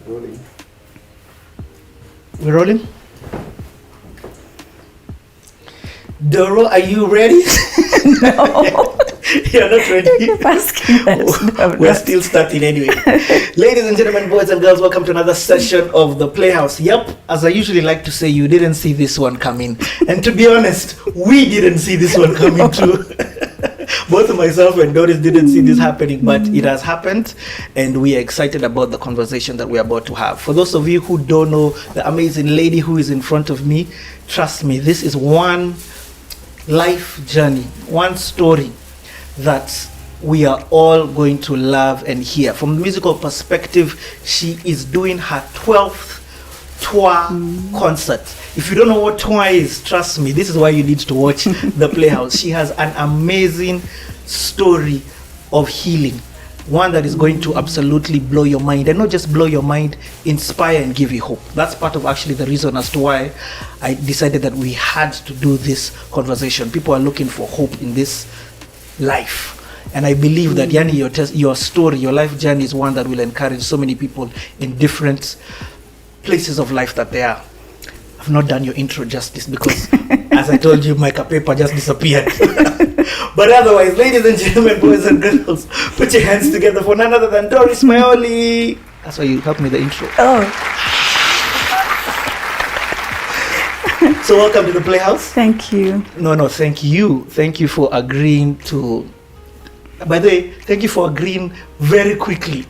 Rolling. We're rolling? Doro, are you ready? No. You're not ready? You keep asking that. No, We're still starting anyway. Ladies and gentlemen, boys and girls, welcome to another session of the Playhouse. Yep, as I usually like to say, you didn't see this one coming. And to be honest, we didn't see this one coming too. Both myself and Doris didn't see this happening, but it has happened, and we are excited about the conversation that we're about to have. For those of you who don't know the amazing lady who is in front of me, trust me, this is one life journey, one story that we are all going to love and hear. From a musical perspective, she is doing her 12th tour concert. If you don't know what tour is, trust me, this is why you need to watch the Playhouse. She has an amazing story of healing, one that is going to absolutely blow your mind, and not just blow your mind, inspire and give you hope. That's part of actually the reason as to why I decided that we had to do this conversation. People are looking for hope in this life, and I believe that Yani, your story, your life journey is one that will encourage so many people in different places of life that they are. I've not done your intro justice because, as I told you, my paper just disappeared. But otherwise, ladies and gentlemen, boys and girls, put your hands together for none other than Doris Mayoli. That's why you helped me the intro. Oh. So welcome to the Playhouse. Thank you. No, thank you. Thank you for agreeing to... By the way, thank you for agreeing very quickly,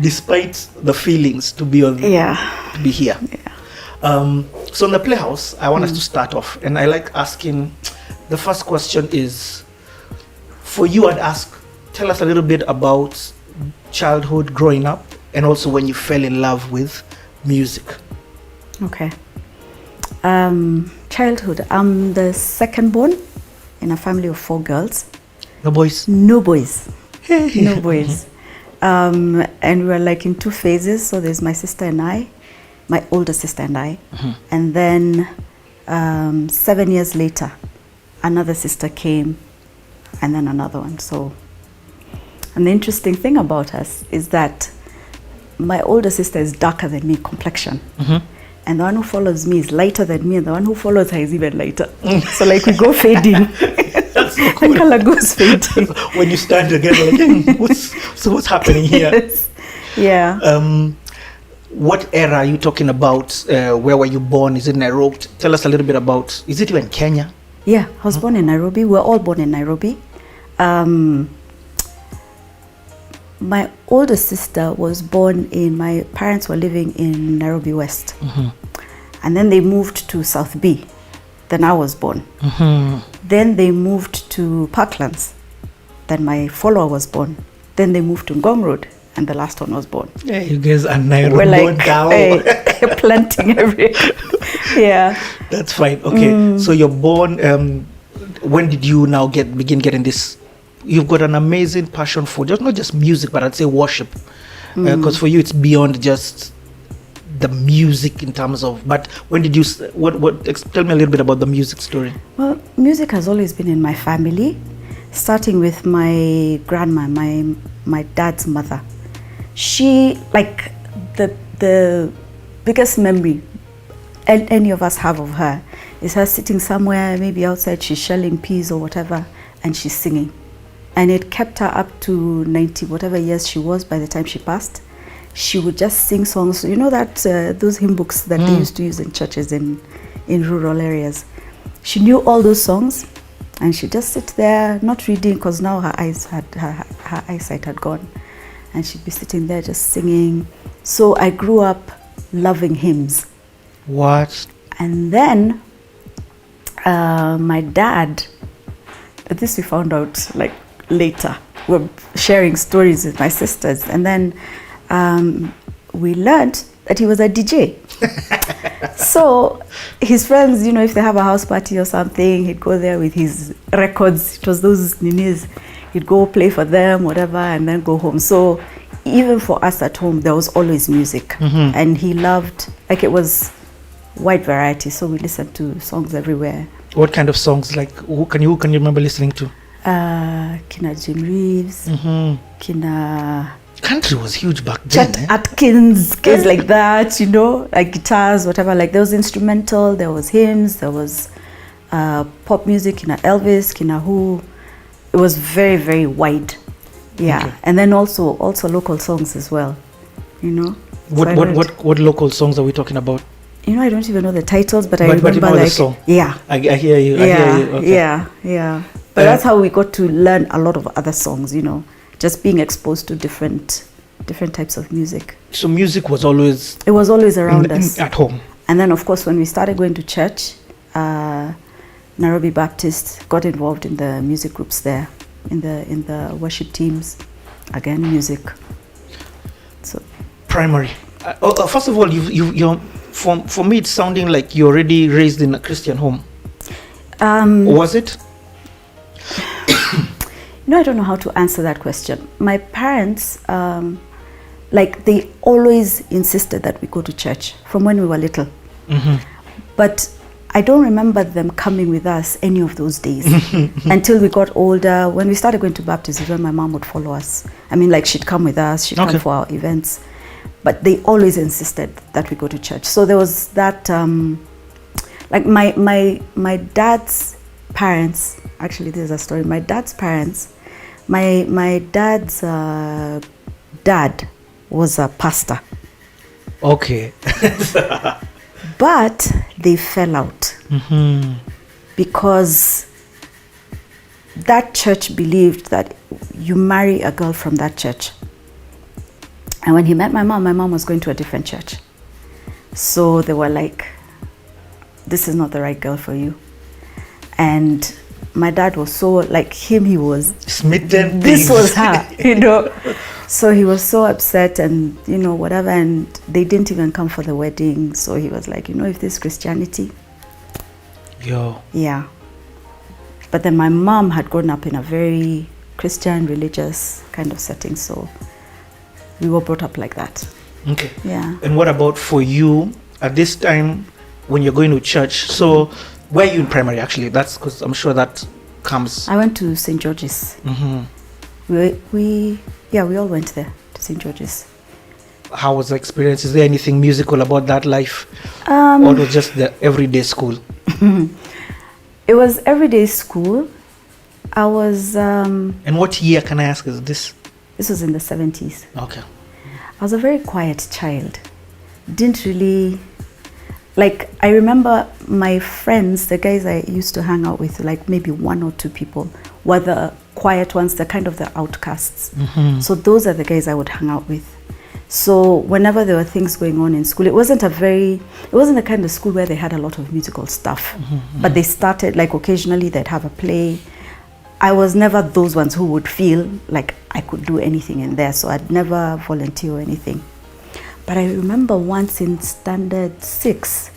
despite the feelings to be on, to be here. Yeah. So in the Playhouse, I want us to start off, and I like asking. The first question is for you. I'd ask, tell us a little bit about childhood, growing up, and also when you fell in love with music. Okay. Childhood. I'm the second born in a family of 4 girls. No boys? No boys. No boys. And we were like in 2 phases. So there's my sister and I, my older sister and I. And then 7 years later, another sister came, and then another one. So, and the interesting thing about us is that my older sister is darker than me, complexion. And the one who follows me is lighter than me, and the one who follows her is even lighter. So like we go fading. That's so cool. The color goes fading. When you stand together, like, what's happening here? Yes. Yeah. What era are you talking about? Where were you born? Is it Nairobi? Tell us a little bit about, is it even Kenya? Yeah, I was born in Nairobi. We're all born in Nairobi. My older sister was born my parents were living in Nairobi West. And then they moved to South B. Then I was born. Then they moved to Parklands. Then my follower was born. Then they moved to Ngong Road, and the last one was born. Yeah, you guys are Nairobi. We're like planting everywhere. Yeah. That's fine. Okay. So you're born. When did you now begin getting this? You've got an amazing passion for not just music, but I'd say worship. Because for you, it's beyond just the music in terms of. But when did you? Tell me a little bit about the music story. Well, music has always been in my family, starting with my grandma, my dad's mother. She, like, the biggest memory any of us have of her is her sitting somewhere, maybe outside, she's shelling peas or whatever, and she's singing. And it kept her up to 90 whatever years she was by the time she passed. She would just sing songs, you know, that those hymn books that they used to use in churches in rural areas. She knew all those songs, and she'd just sit there, not reading, because now her eyesight had gone, and she'd be sitting there just singing. So I grew up loving hymns. What? And then my dad, this we found out like later, we're sharing stories with my sisters, and then we learned that he was a DJ. So his friends, you know, if they have a house party or something, he'd go there with his records. It was those ninis. He'd go play for them, whatever, and then go home. So even for us at home, there was always music. And he loved, like, it was wide variety. So we listened to songs everywhere. What kind of songs? Like, who can you remember listening to? Kina Jim Reeves, Kina... Country was huge back then. Chet Atkins, kids like that, you know, like guitars, whatever. Like there was instrumental, there was hymns, there was pop music, kina Elvis, kina who. It was very, very wide. Yeah, okay. And then also local songs as well, you know. What local songs are we talking about? You know, I don't even know the titles, but I remember, you know, like, the song. Yeah, I hear you. Yeah, I hear you. Okay. Yeah. But that's how we got to learn a lot of other songs, you know, just being exposed to different types of music. So music was always... It was always around us. At home. And then, of course, when we started going to church, Nairobi Baptist got involved in the music groups there, in the worship teams. Again, music. So primary. First of all, you're for me, it's sounding like you're already raised in a Christian home. Was it? No, I don't know how to answer that question. My parents, like, they always insisted that we go to church from when we were little. Mm-hmm. But I don't remember them coming with us any of those days until we got older. When we started going to Baptist, is when my mom would follow us. I mean, like, she'd come with us, she'd come for our events. But they always insisted that we go to church. So there was that, like my dad's parents, actually this is a story, my dad's parents, my dad's dad was a pastor. Okay. But they fell out because that church believed that you marry a girl from that church. And when he met my mom was going to a different church. So they were like, this is not the right girl for you. And my dad was so, like him, he was smitten. This was her, you know. So he was so upset and, you know, whatever. And they didn't even come for the wedding. So he was like, you know, if this is Christianity. Yo. Yeah. But then my mom had grown up in a very Christian, religious kind of setting. So we were brought up like that. Okay. Yeah. And what about for you at this time when you're going to church? So where are you in primary actually? That's because I'm sure that comes. I went to St. George's. Mm-hmm. We all went there to St. George's. How was the experience? Is there anything musical about that life? Or was just the everyday school? It was everyday school. I was... And what year, can I ask, is this? This was in the 70s. Okay. I was a very quiet child. Didn't really... Like, I remember my friends, the guys I used to hang out with, like maybe one or two people, were the quiet ones, the kind of the outcasts. Mm-hmm. So those are the guys I would hang out with. So whenever there were things going on in school, it wasn't the kind of school where they had a lot of musical stuff. Mm-hmm. But they started, like occasionally they'd have a play. I was never those ones who would feel like I could do anything in there. So I'd never volunteer or anything. But I remember once in standard 6,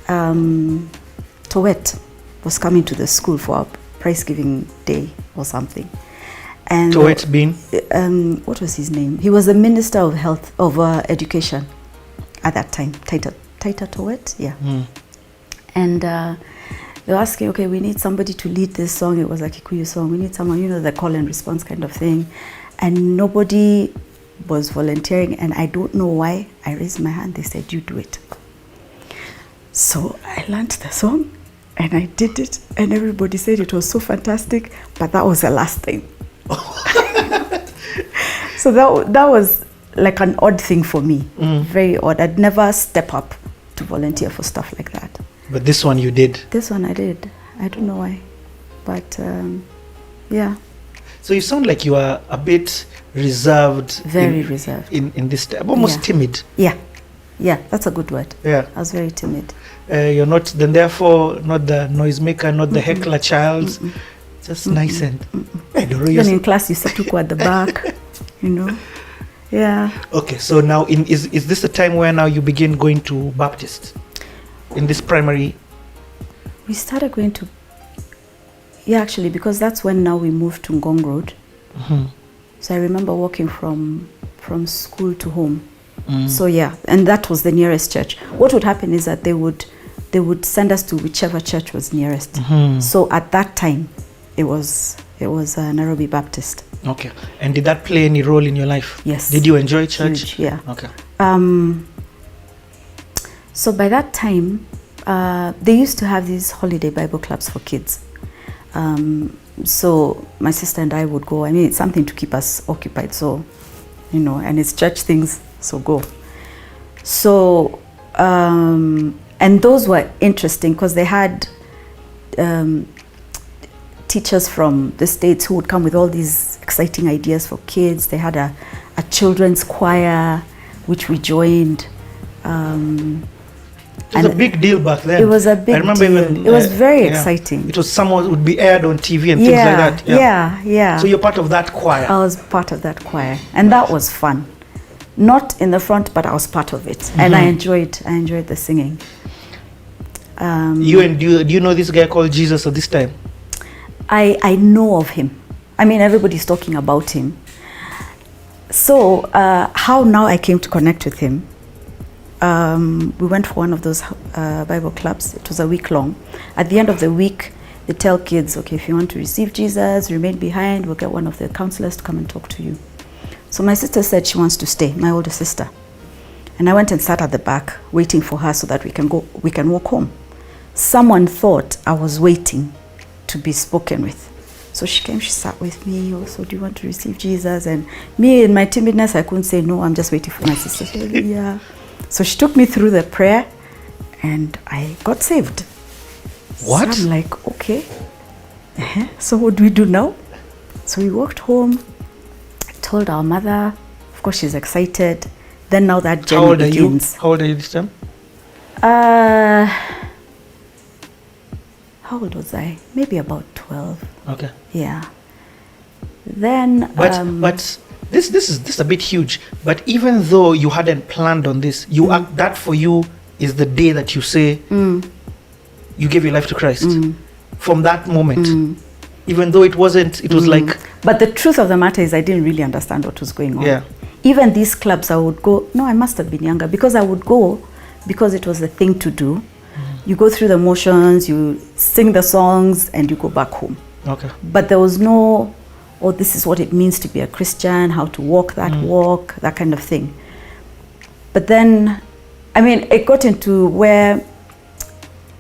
Towet was coming to the school for a prize giving day or something. And Towet being? What was his name? He was the Minister of Health, of Education at that time, Taita Towet, yeah. Mm. And they were asking, okay, we need somebody to lead this song. It was a Kikuyu song. We need someone, you know, the call and response kind of thing. And nobody was volunteering, and I don't know why. I raised my hand. They said, you do it. So I learned the song and I did it, and everybody said it was so fantastic, but that was the last time. So that was like an odd thing for me. Very odd. I'd never step up to volunteer for stuff like that. But this one you did? This one I did. I don't know why, but yeah. So you sound like you are a bit reserved. Very reserved. In this time, almost timid. Yeah, that's a good word. Yeah. I was very timid. You're not, then therefore, not the noisemaker, not the heckler child. Just nice and... Even in class, you sit at the back, you know. Yeah. Okay, so now is this the time where now you begin going to Baptist? In this primary? We started going to... Yeah, actually, because that's when now we moved to Ngong Road. Mm-hmm. So I remember walking from school to home. So yeah, and that was the nearest church. What would happen is that they would send us to whichever church was nearest. Mm-hmm. So at that time, it was Nairobi Baptist. Okay. And did that play any role in your life? Yes. Did you enjoy church? Huge, yeah. Okay. So by that time, they used to have these holiday Bible clubs for kids. So my sister and I would go. I mean, it's something to keep us occupied. So, you know, and it's church things, so go. So, and those were interesting because they had teachers from the States who would come with all these exciting ideas for kids. They had a children's choir, which we joined. It was a big deal back then. It was a big I remember deal. even, it was very exciting. It was somewhat would be aired on TV and things like that. Yeah. So you're part of that choir. I was part of that choir, and that was fun. Not in the front, but I was part of it, and I enjoyed the singing. Do you know this guy called Jesus at this time? I know of him. I mean, everybody's talking about him. So how now I came to connect with him. We went for one of those Bible clubs. It was a week long. At the end of the week, they tell kids, okay, if you want to receive Jesus, remain behind. We'll get one of the counselors to come and talk to you. So my sister said she wants to stay, my older sister. And I went and sat at the back, waiting for her so that we can walk home. Someone thought I was waiting to be spoken with. So she came, she sat with me. Also, do you want to receive Jesus? And me, in my timidness, I couldn't say no. I'm just waiting for my sister. She said, yeah. So she took me through the prayer, and I got saved. What? So I'm like, okay. So what do we do now? So we walked home. I told our mother. Of course, she's excited. Then now that journey begins. How old are you this time? How old was I? Maybe about 12. Okay. Yeah. Then. But this is a bit huge. But even though you hadn't planned on this, that for you is the day that you say you gave your life to Christ. From that moment, even though it wasn't, it was like. But the truth of the matter is, I didn't really understand what was going on. Yeah. Even these clubs, I would go. No, I must have been younger because I would go because it was the thing to do. You go through the motions, you sing the songs, and you go back home. Okay. But there was no, oh, this is what it means to be a Christian, how to walk that walk, that kind of thing. But then, I mean, it got into where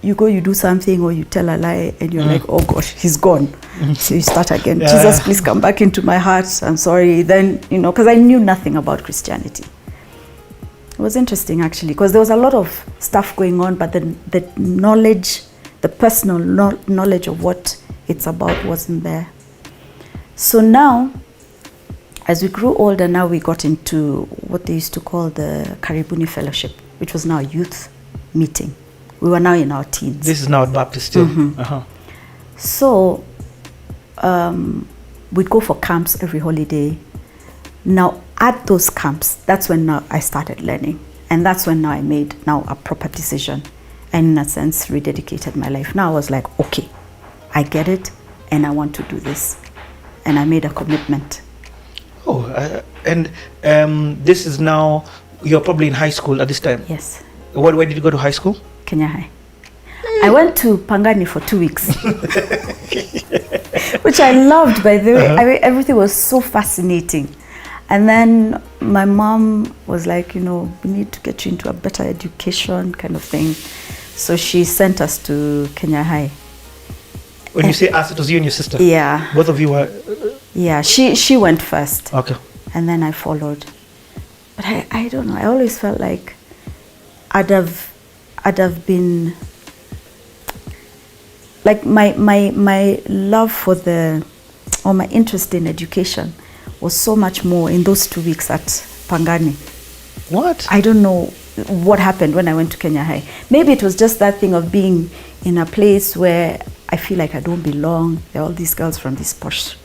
you go, you do something, or you tell a lie, and you're like, oh gosh, he's gone. So you start again. Yeah. Jesus, please come back into my heart. I'm sorry. Then, you know, because I knew nothing about Christianity. It was interesting, actually, because there was a lot of stuff going on, but the knowledge, the personal knowledge of what it's about wasn't there. So now, as we grew older, now we got into what they used to call the Karibuni Fellowship, which was now a youth meeting. We were now in our teens. This is now at Baptist still. So we'd go for camps every holiday. Now, at those camps, that's when now I started learning. And that's when now I made now a proper decision. And in a sense, rededicated my life. Now I was like, okay, I get it, and I want to do this. And I made a commitment. Oh, and this is now, you're probably in high school at this time? Yes. Where did you go to high school? Kenya High. I went to Pangani for 2 weeks. Which I loved, by the way. I mean, everything was so fascinating. And then my mom was like, you know, we need to get you into a better education kind of thing. So she sent us to Kenya High. When you say us, it was you and your sister? Yeah. Both of you were? Yeah, she went first. Okay. And then I followed. But I don't know, I always felt like I'd have been, like my love for or my interest in education was so much more in those 2 weeks at Pangani. What? I don't know what happened when I went to Kenya High. Maybe it was just that thing of being in a place where I feel like I don't belong. There are all these girls from these posh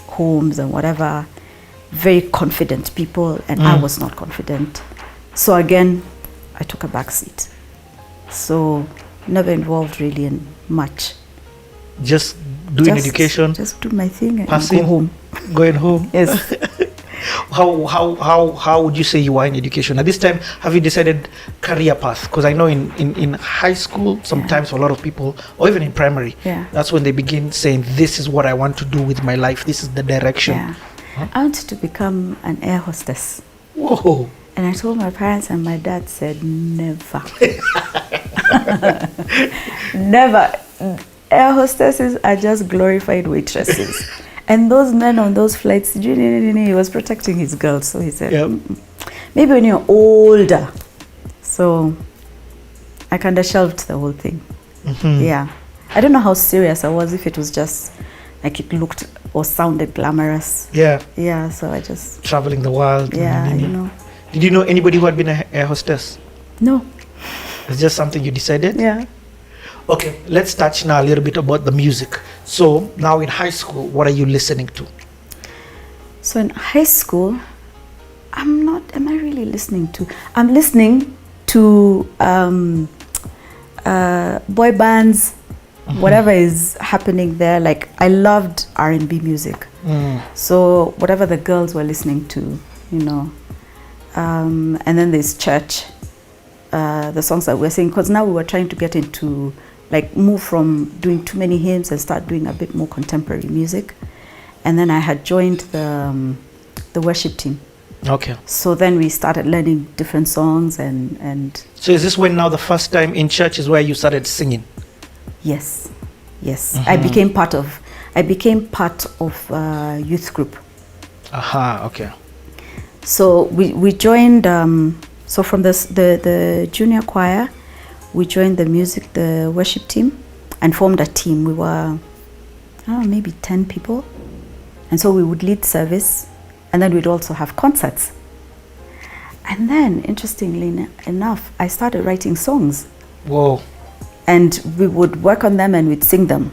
homes and whatever, very confident people, and I was not confident. So again, I took a back seat. So never involved really in much. Just doing education? Just do my thing and passing, go home. Going home? Yes. How would you say you are in education at this time? Have you decided career path? Because I know in high school sometimes for a lot of people, or even in primary, that's when they begin saying, this is what I want to do with my life, this is the direction. I wanted to become an air hostess. Whoa. And I told my parents, and my dad said, never. Never. Air hostesses are just glorified waitresses. And those men on those flights, he was protecting his girls. So he said, maybe when you're older. So I kind of shelved the whole thing. Yeah. I don't know how serious I was, if it was just like it looked or sounded glamorous. Yeah, so I just... Traveling the world. Yeah, you know. Did you know anybody who had been an air hostess? No. It's just something you decided? Yeah. Okay, let's touch now a little bit about the music. So now in high school, what are you listening to? So in high school, am I really listening to? I'm listening to boy bands, whatever is happening there. Like I loved R&B music. So whatever the girls were listening to, you know. And then there's church, the songs that we're singing, because now we were trying to get into, like, move from doing too many hymns and start doing a bit more contemporary music. And then I had joined the worship team. Okay. So then we started learning different songs and So is this when now the first time in church is where you started singing? Yes. I became part of youth group. Okay. So we joined, so from the junior choir, we joined the worship team and formed a team. We were, I don't know, maybe 10 people. And so we would lead service, and then we'd also have concerts. And then, interestingly enough, I started writing songs. Whoa. And we would work on them and we'd sing them.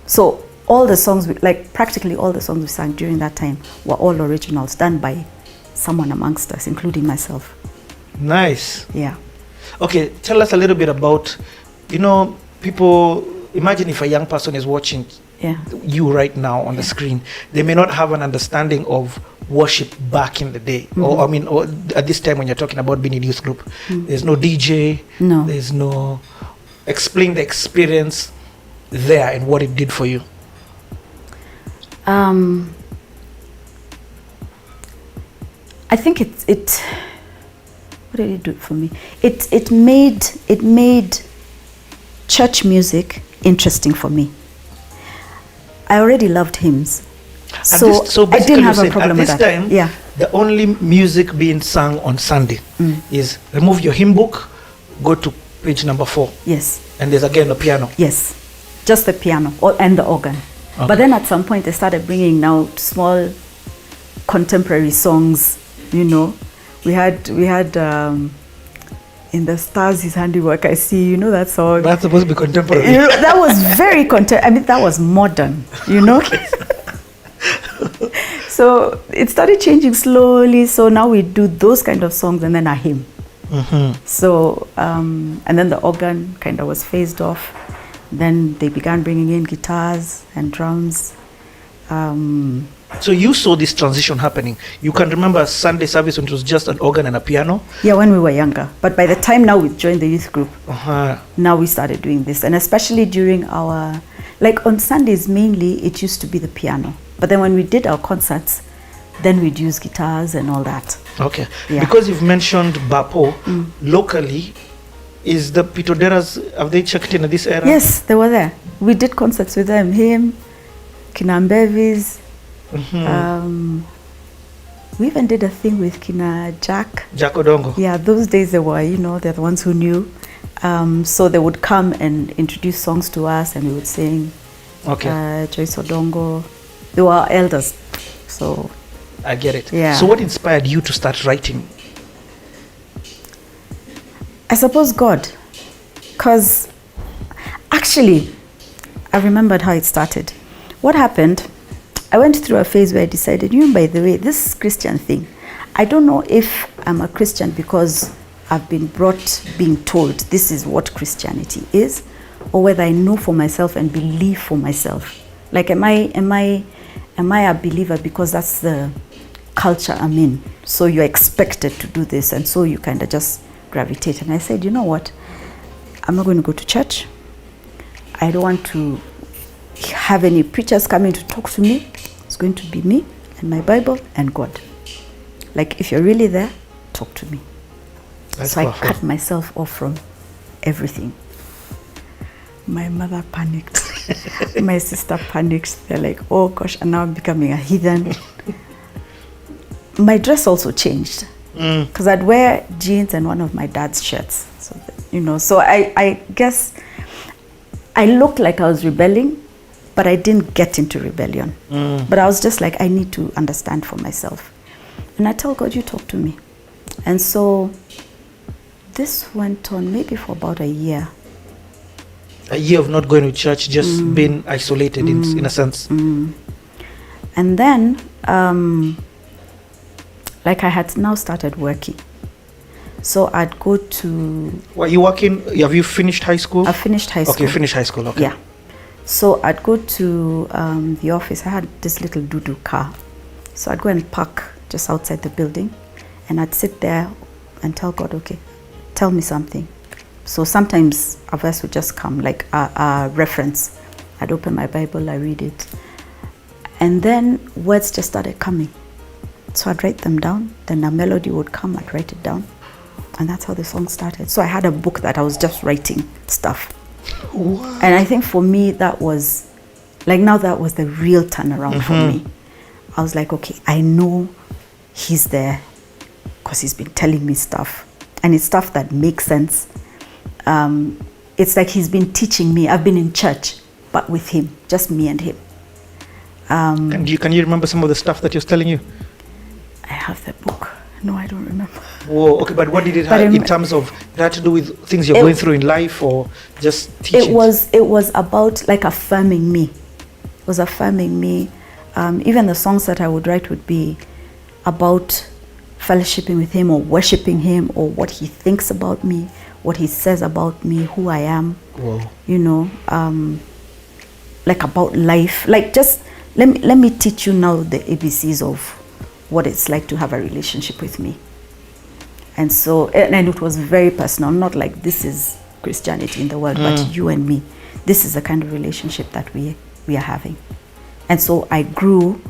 So all the songs, practically all the songs we sang during that time were all originals done by someone amongst us, including myself. Nice. Yeah. Okay, tell us a little bit about, people, imagine if a young person is watching you right now on the screen, they may not have an understanding of worship back in the day, or at this time when you're talking about being in youth group. There's no DJ, there's no, explain the experience there and what it did for you. I think it what did it do for me? It made church music interesting for me. I already loved hymns, so I didn't have a problem with that. At this time, the only music being sung on Sunday is remove your hymn book, go to page number 4. Yes. And there's again the piano. Yes, just the piano and the organ. Okay. But then at some point they started bringing now small contemporary songs. We had in the stars his handiwork I see, that song. That's supposed to be contemporary. That was very that was modern, So it started changing slowly. So now we do those kind of songs and then a hymn. So and then the organ kind of was phased off. Then they began bringing in guitars and drums. So you saw this transition happening. You can remember Sunday service when it was just an organ and a piano? Yeah, when we were younger. But by the time now we joined the youth group, now we started doing this. And especially during our, on Sundays mainly, it used to be the piano. But then when we did our concerts, then we'd use guitars and all that. Okay. Yeah. Because you've mentioned Bapo, locally, is the Pitoderas, have they checked in at this era? Yes, they were there. We did concerts with them, him, Kinambevis. We even did a thing with Kina Jack Odongo. Yeah, those days they were, they're the ones who knew. So they would come and introduce songs to us and we would sing. Okay. Joyce Odongo. They were our elders. So I get it. Yeah. So what inspired you to start writing? I suppose God. Because actually, I remembered how it started. What happened, I went through a phase where I decided, by the way, this Christian thing, I don't know if I'm a Christian because I've been being told this is what Christianity is, or whether I know for myself and believe for myself. Like, am I a believer because that's the culture I'm in. So you're expected to do this, and so you kind of just gravitate. And I said, you know what? I'm not going to go to church. I don't want to have any preachers coming to talk to me. It's going to be me and my Bible and God. Like, if you're really there, talk to me. That's so powerful. I cut myself off from everything. My mother panicked. My sister panicked. They're like, oh gosh, and now I'm becoming a heathen. My dress also changed. Because I'd wear jeans and one of my dad's shirts. So, so I guess I looked like I was rebelling, but I didn't get into rebellion. But I was just like, I need to understand for myself. And I tell God, you talk to me. And so this went on maybe for about a year. A year of not going to church, just being isolated in a sense. And then, like, I had now started working. So I'd go to... Were you working? Have you finished high school? I finished high school. Okay, finished high school, okay. Yeah. So I'd go to the office. I had this little doo-doo car. So I'd go and park just outside the building. And I'd sit there and tell God, okay, tell me something. So sometimes a verse would just come, like a reference. I'd open my Bible, I read it. And then words just started coming. So I'd write them down. Then a melody would come, I'd write it down. And that's how the song started. So I had a book that I was just writing stuff. What? And I think for me, that was, like, now that was the real turnaround for me. I was like, okay, I know he's there because he's been telling me stuff. And it's stuff that makes sense. It's like he's been teaching me. I've been in church, but with him, just me and him. And can you remember some of the stuff that he was telling you? I have the book. No, I don't remember. Whoa, okay, but what did it have in terms of, it had to do with things you're going through in life or just teaching? It was about, like, affirming me. It was affirming me. Even the songs that I would write would be about fellowshipping with him or worshiping him or what he thinks about me, what he says about me, who I am. Whoa. Like about life. Like, just let me teach you now the ABCs of what it's like to have a relationship with me. And so, and it was very personal, not like this is Christianity in the world, but you and me. This is the kind of relationship that we are having. And so I grew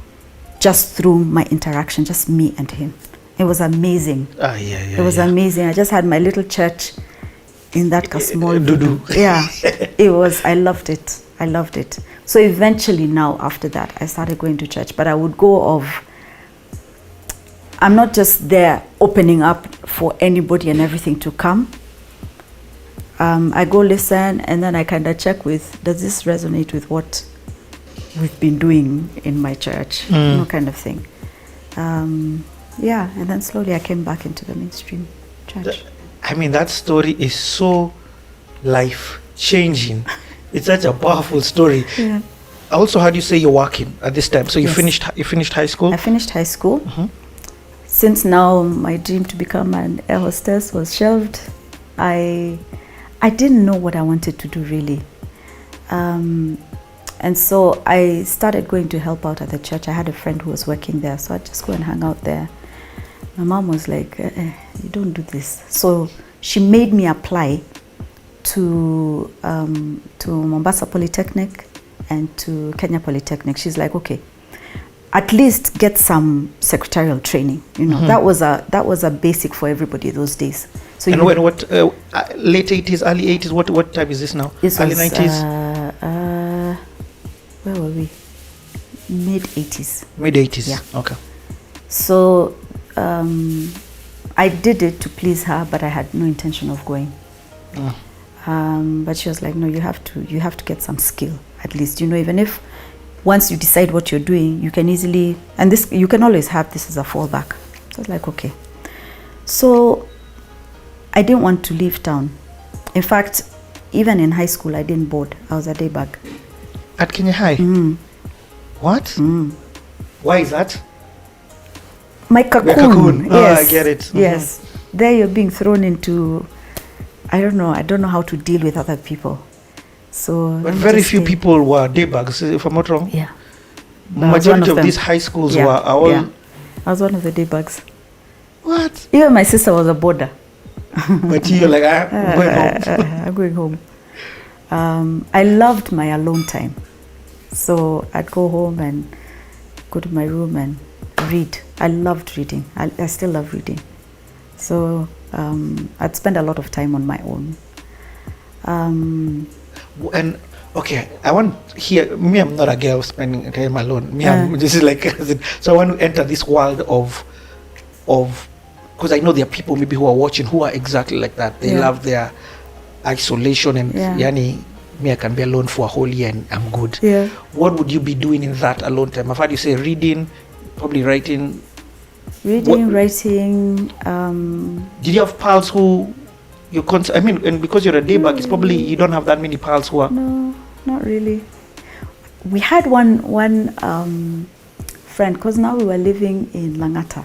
just through my interaction, just me and him. It was amazing. It was amazing. I just had my little church in that small doo-doo. Yeah, it was, I loved it. I loved it. So eventually now, after that, I started going to church, but I would go I'm not just there opening up for anybody and everything to come. I go listen, and then I kind of check with, does this resonate with what we've been doing in my church? Kind of thing. Yeah, and then slowly I came back into the mainstream church. I mean, that story is so life-changing. It's such a powerful story. Yeah. I also heard you say you're working at this time. So you finished high school? I finished high school. Since now my dream to become an air hostess was shelved, I didn't know what I wanted to do really. And so I started going to help out at the church. I had a friend who was working there, so I'd just go and hang out there. My mom was like, you don't do this. So she made me apply to Mombasa Polytechnic and to Kenya Polytechnic. She's like, okay, at least get some secretarial training. That was a basic for everybody those days. So and what late 80s, early 80s? What time is this now? Early 90s. Where were we? Mid 80s. Mid 80s. Yeah. Okay. So I did it to please her, but I had no intention of going. But she was like, no, you have to get some skill at least. Even if once you decide what you're doing, you can easily, and this you can always have this as a fallback. So I was like, okay. So I didn't want to leave town. In fact, even in high school, I didn't board. I was a day bag. At Kenya High? What? Why is that? My cocoon. Yes. Oh, I get it. Yes. There you're being thrown into, I don't know how to deal with other people. So but very few people were day bags, if I'm not wrong. Yeah. Majority of these high schools were all I was one of the day bugs. What? Even my sister was a boarder. But you're like, I'm going home. I'm going home. I loved my alone time. So I'd go home and go to my room and read. I loved reading. I still love reading. So I'd spend a lot of time on my own. And okay, I want here. Me, I'm not a girl spending time alone. Me, this is like so. I want to enter this world of because I know there are people maybe who are watching who are exactly like that. They love their isolation and yani. Me, I can be alone for a whole year and I'm good. Yeah. What would you be doing in that alone time? I've heard you say reading, probably writing. Writing. Did you have pals who you I mean, and because you're a day bug, it's probably you don't have that many pals who are. No, not really. We had one friend because now we were living in Langata.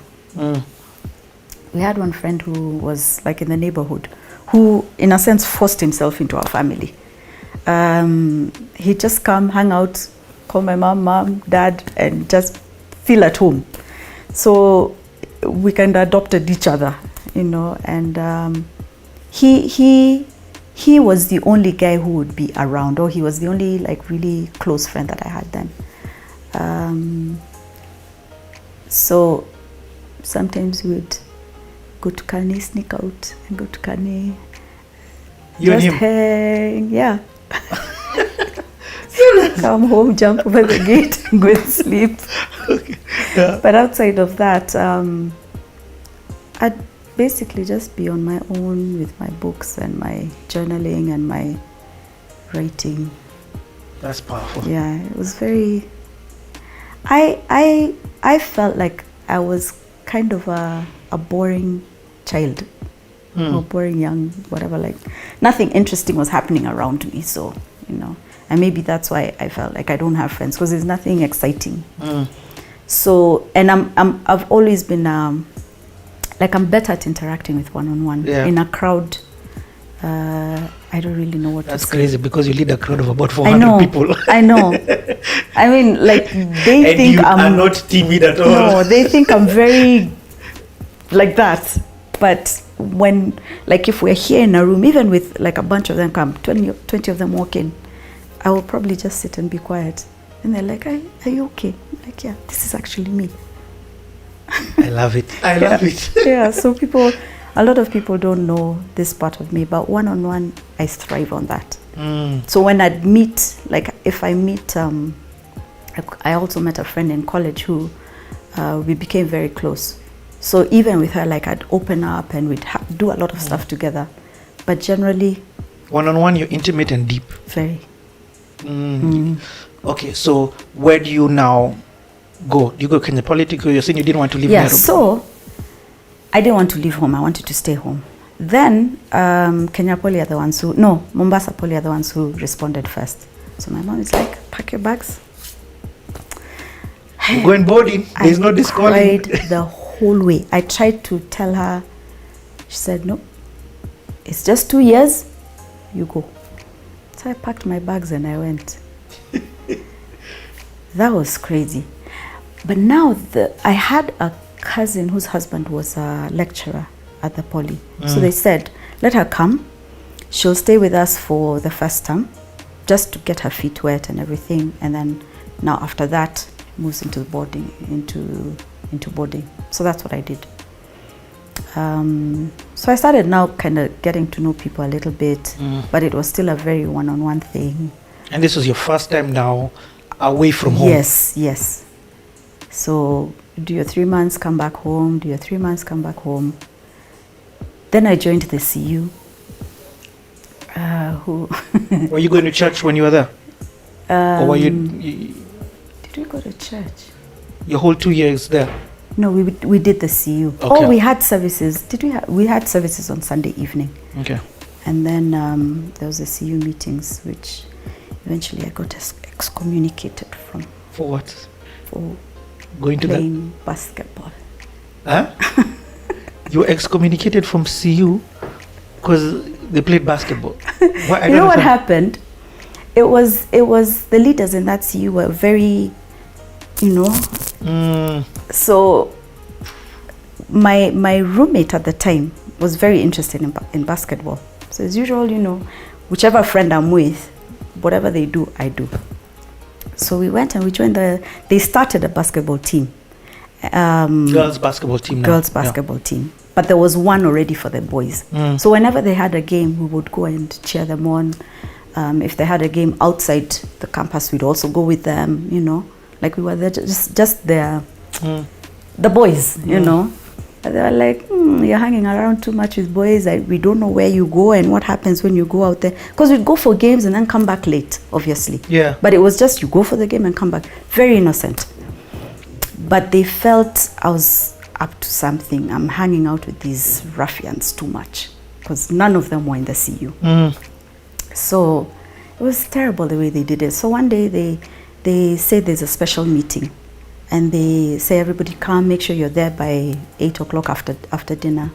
We had one friend who was like in the neighborhood, who in a sense forced himself into our family. He'd just come, hang out, call my mom, dad, and just feel at home. So we kind of adopted each other, you know, and he was the only guy who would be around, or he was the only like really close friend that I had then. So sometimes we would go to Kane, sneak out and go to Kane. You and him? Hang, yeah. Come home, jump over the gate, go and sleep. Okay. Yeah. But outside of that, I'd basically just be on my own with my books and my journaling and my writing. That's powerful. Yeah, it was very. I felt like I was kind of a boring child, or boring young, whatever. Like nothing interesting was happening around me, so you know. And maybe that's why I felt like I don't have friends, because there's nothing exciting. So, and I've always been like I'm better at interacting with one-on-one. Yeah. In a crowd. I don't really know what That's to say. crazy because you lead a crowd of about 400 people. I know. I mean, like they and think you I'm are not timid at all. No, they think I'm very like that. But when, like, if we're here in a room, even with like a bunch of them come, 20 of them walk in, I will probably just sit and be quiet. And they're like, are you okay? I'm like, yeah, this is actually me. I love it. I love it. Yeah, so a lot of people don't know this part of me, but one-on-one, I thrive on that. So when I'd meet, like if I meet, I also met a friend in college who we became very close. So even with her, like I'd open up and we'd do a lot of stuff together. But generally, one-on-one, you're intimate and deep. Very. Okay, so where do you now go? Do you go Kenya Political? You're saying you didn't want to leave Yeah, Nairobi. so I didn't want to leave home. I wanted to stay home. Then Kenya Poly are the ones who, no, Mombasa Poly are the ones who responded first. So my mom is like, pack your bags. You're going boarding. There's no discalling. I cried the whole way. I tried to tell her. She said, no, it's just 2 years. You go. So I packed my bags and I went. That was crazy. But now I had a cousin whose husband was a lecturer at the Poly. So they said, let her come. She'll stay with us for the first term, just to get her feet wet and everything. And then now after that, moves into boarding, into boarding. So that's what I did. So I started now kind of getting to know people a little bit, but it was still a very one-on-one thing. And this was your first time now away from home? Yes. So do your 3 months, come back home, do your 3 months, come back home. Then I joined the CU. Were you going to church when you were there? Or were you did we go to church? Your whole 2 years there? No, we did the CU. Okay. Oh, we had services. We had services on Sunday evening. Okay. And then there was the CU meetings, which eventually I got excommunicated from. For what? For going to playing basketball. Huh? You were excommunicated from CU because they played basketball. Why? You know what happened? It was the leaders in that CU were very, you know. So my roommate at the time was very interested in basketball. So as usual, you know, whichever friend I'm with, whatever they do, I do. So we went and we joined they started a basketball team. Girls basketball team. Girls basketball team. But there was one already for the boys. So whenever they had a game, we would go and cheer them on. If they had a game outside the campus, we'd also go with them, you know. Like we were there just there. The boys, you know. They were like, you're hanging around too much with boys. We don't know where you go and what happens when you go out there. Because we'd go for games and then come back late, obviously. Yeah. But it was just you go for the game and come back. Very innocent. But they felt I was up to something. I'm hanging out with these ruffians too much. Because none of them were in the CU. So it was terrible the way they did it. So one day they said there's a special meeting. And they say, everybody come, make sure you're there by 8 o'clock after dinner.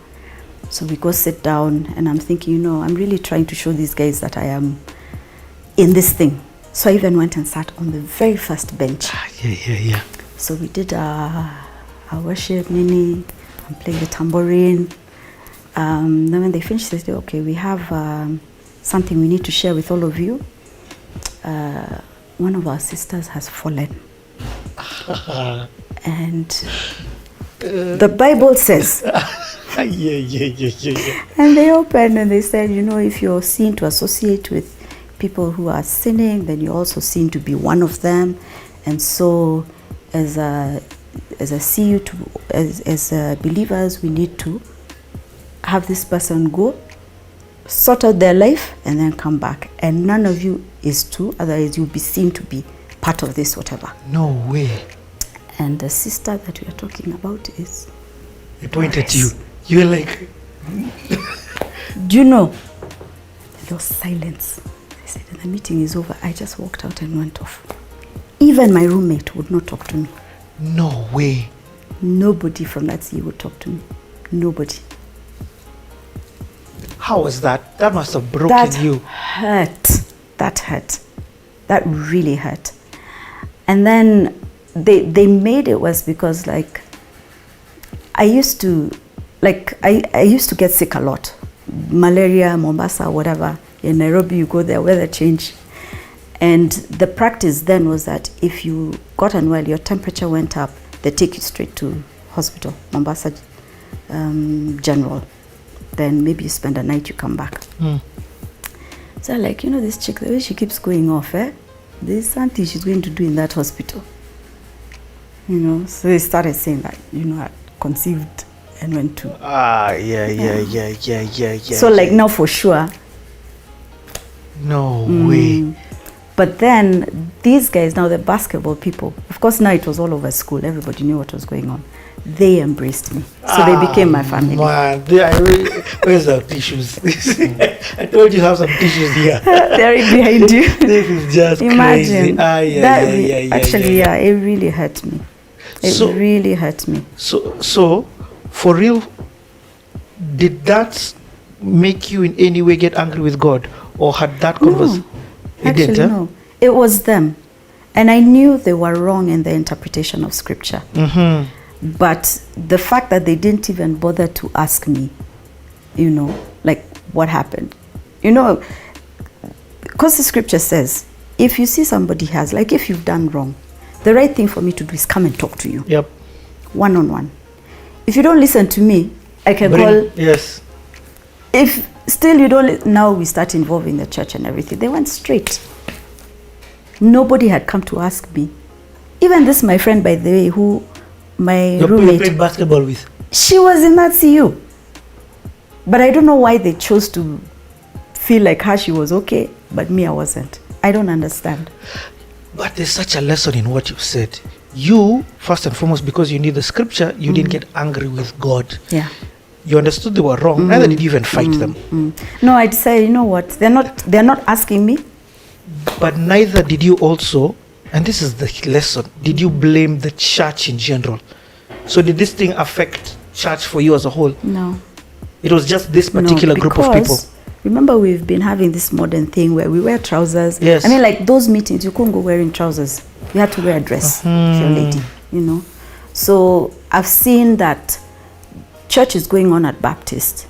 So we go sit down, and I'm thinking, you know, I'm really trying to show these guys that I am in this thing. So I even went and sat on the very first bench. Yeah. So we did our worship, Nini, and played the tambourine. Then when they finished, they said, okay, we have something we need to share with all of you. One of our sisters has fallen. And the Bible says, and they opened and they said, you know, if you're seen to associate with people who are sinning, then you're also seen to be one of them. And so as CU, as believers, we need to have this person go, sort out their life, and then come back. And none of you is to, otherwise you'll be seen to be part of this, whatever. No way. And the sister that we are talking about is They pointed to you. You were like... Do you know? There was silence. I said, the meeting is over. I just walked out and went off. Even my roommate would not talk to me. No way. Nobody from that city would talk to me. Nobody. How was that? That must have broken you. That hurt. That really hurt. And then they made it worse because, like, I used to get sick a lot. Malaria, Mombasa, whatever. In Nairobi, you go there, weather change. And the practice then was that if you got unwell, your temperature went up, they take you straight to hospital, Mombasa General. Then maybe you spend a night, you come back. So like, you know, this chick, the way she keeps going off, there's something she's going to do in that hospital. You know, so they started saying that, you know, I conceived and went to. Yeah. So like now for sure. No way. But then these guys, now the basketball people, of course now it was all over school, everybody knew what was going on. They embraced me. So they became my family. Man, where's the tissues? I told you have some tissues here. They're right behind you. This is just imagine. Crazy. Actually, it really hurt me. It really hurt me. So, for real, did that make you in any way get angry with God? Or had that conversation? No, actually, no. It was them. And I knew they were wrong in their interpretation of scripture. But the fact that they didn't even bother to ask me, you know, like what happened. You know, because the scripture says, if you see somebody has, like if you've done wrong, the right thing for me to do is come and talk to you. Yep. One-on-one. If you don't listen to me, I can call. Yes. If still you don't, now we start involving the church and everything. They went straight. Nobody had come to ask me. Even this, my friend, by the way, who my roommate. You played basketball with? She was in that CU. But I don't know why they chose to feel like her, she was okay, but me, I wasn't. I don't understand. But there's such a lesson in what you said. You, first and foremost, because you knew the scripture, you didn't get angry with God. Yeah. You understood they were wrong. Neither did you even fight them. No, I decided, you know what? They're not asking me. But neither did you also, and this is the lesson, did you blame the church in general? So did this thing affect church for you as a whole? No. It was just this particular group of people. Remember, we've been having this modern thing where we wear trousers. Yes. I mean, like those meetings, you couldn't go wearing trousers. You had to wear a dress if you're a lady, you know. So I've seen that church is going on at Baptist.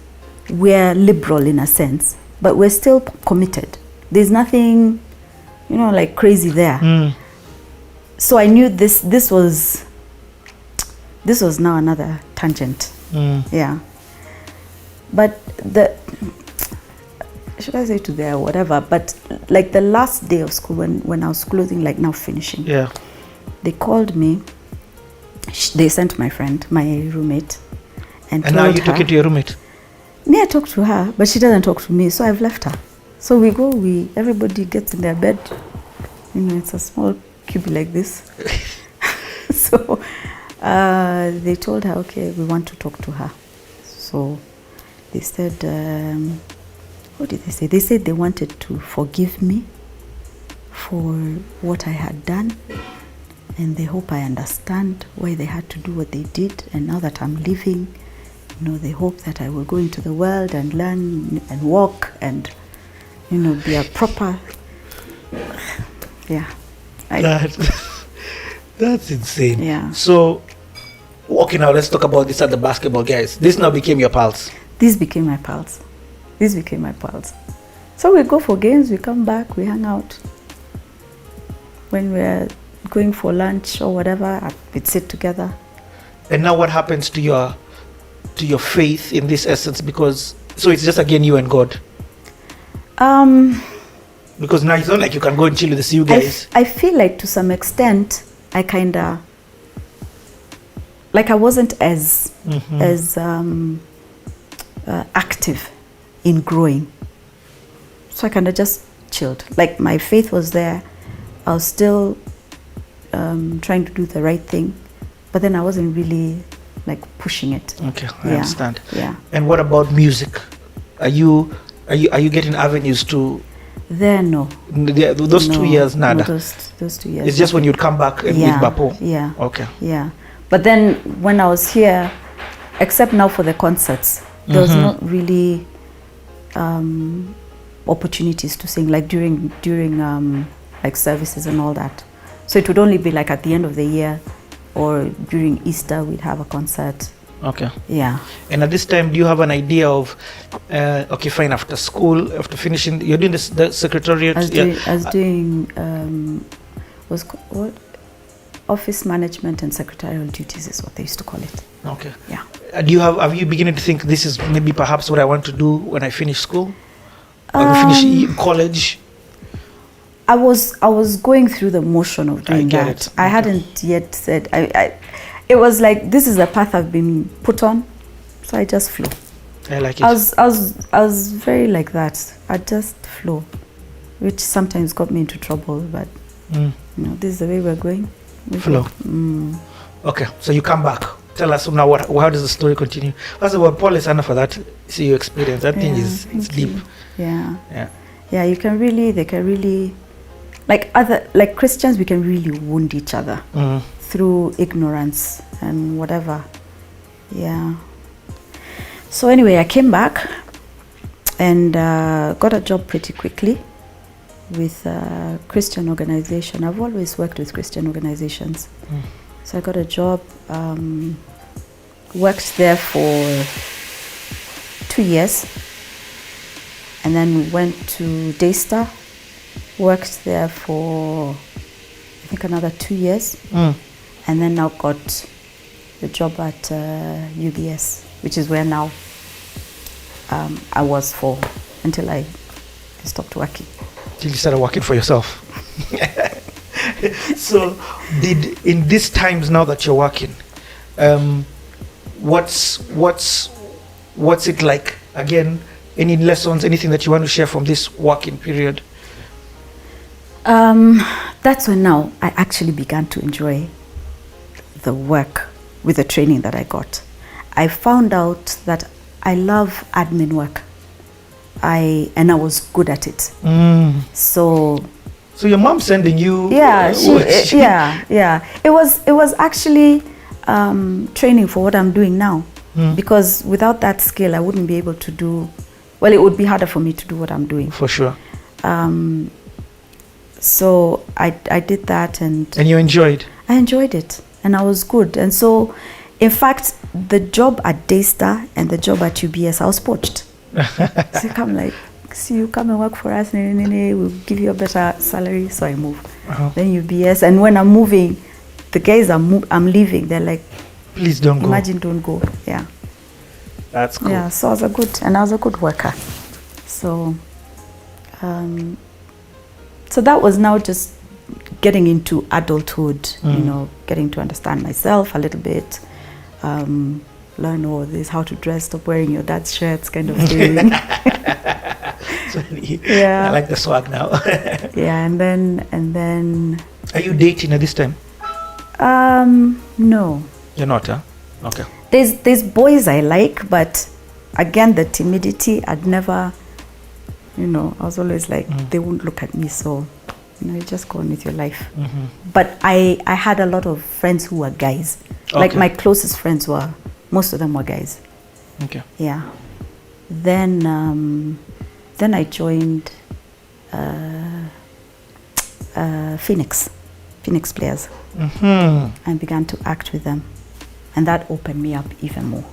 We're liberal in a sense, but we're still committed. There's nothing, like crazy there. So I knew this was now another tangent. Yeah. But should I say today or whatever, but like the last day of school when I was closing, like now finishing. Yeah. They called me. They sent my friend, my roommate, and now you took it to your roommate? Yeah, I talked to her, but she doesn't talk to me, so I've left her. So everybody gets in their bed. It's a small cube like this. So they told her, okay, we want to talk to her. So they said, what did they say? They said they wanted to forgive me for what I had done, and they hope I understand why they had to do what they did. And now that I'm leaving, they hope that I will go into the world and learn and walk and, be a proper, yeah. That's insane. Yeah. So, okay, now let's talk about this at the basketball guys. This now became your pals. These became my pals. So we go for games, we come back, we hang out. When we're going for lunch or whatever, we'd sit together. And now what happens to your faith in this essence? Because so it's just again you and God. Because now it's not like you can go and chill with the CU guys. I feel like to some extent I kinda like I wasn't as active in growing. So I kinda just chilled. Like my faith was there. I was still trying to do the right thing, but then I wasn't really like pushing it. Okay, I understand. Yeah. And what about music? Are you getting avenues to? There, no. Those 2 years, nada. No, those 2 years. It's just when you'd come back and with Bapo. Yeah. Okay. Yeah, but then when I was here, except now for the concerts, there was not really opportunities to sing like during like services and all that. So it would only be like at the end of the year or during Easter we'd have a concert. Okay. Yeah. And at this time, do you have an idea of, okay, fine, after school, after finishing, you're doing the secretariat? I was doing what? Office management and secretarial duties is what they used to call it. Okay. Yeah. Have you beginning to think this is maybe perhaps what I want to do when I finish school? Or finish college? I was going through the motion of doing that. It. I hadn't yet said it was like this is the path I've been put on, so I just flow. I like it. I was very like that. I just flow, which sometimes got me into trouble. But this is the way we're going. Flow. Okay, so you come back. Tell us now how does the story continue? First of all, Paul is enough for that. See your experience. That thing is deep. Yeah. Yeah. Yeah. They can really, like Christians, we can really wound each other through ignorance and whatever. Yeah. So anyway, I came back and got a job pretty quickly with a Christian organization. I've always worked with Christian organizations. So I got a job, worked there for 2 years, and then went to Daystar, worked there for I think another 2 years, and then now got the job at UBS, which is where now I was for until I stopped working. Till you started working for yourself. So, in these times now that you're working, what's it like? Again, any lessons, anything that you want to share from this working period? That's when now I actually began to enjoy the work with the training that I got. I found out that I love admin work. And I was good at it. So your mom sending you? Yeah, It was actually training for what I'm doing now. Because without that skill, I wouldn't be able to do. Well, it would be harder for me to do what I'm doing. For sure. So I did that, and you enjoyed? I enjoyed it, and I was good. And so, in fact, the job at Daystar and the job at UBS, I was poached. So I'm like, so you come and work for us, we'll give you a better salary. So I move. Then UBS, and when I'm moving, the guys I'm leaving, they're like, please don't go. Imagine, don't go. Yeah. That's cool. Yeah, so I was a good worker. So, so that was now just getting into adulthood, you know, getting to understand myself a little bit, learn all this, how to dress, stop wearing your dad's shirts, kind of thing. So, Yeah. I like the swag now. Yeah, and then. Are you dating at this time? No. You're not, huh? Okay. There's boys I like, but again, the timidity, I'd never, you know, I was always like, they won't look at me, so, you know, you just go on with your life. But I had a lot of friends who were guys. Like my closest friends most of them were guys. Okay. Yeah. Then I joined Phoenix Players, and began to act with them. And that opened me up even more.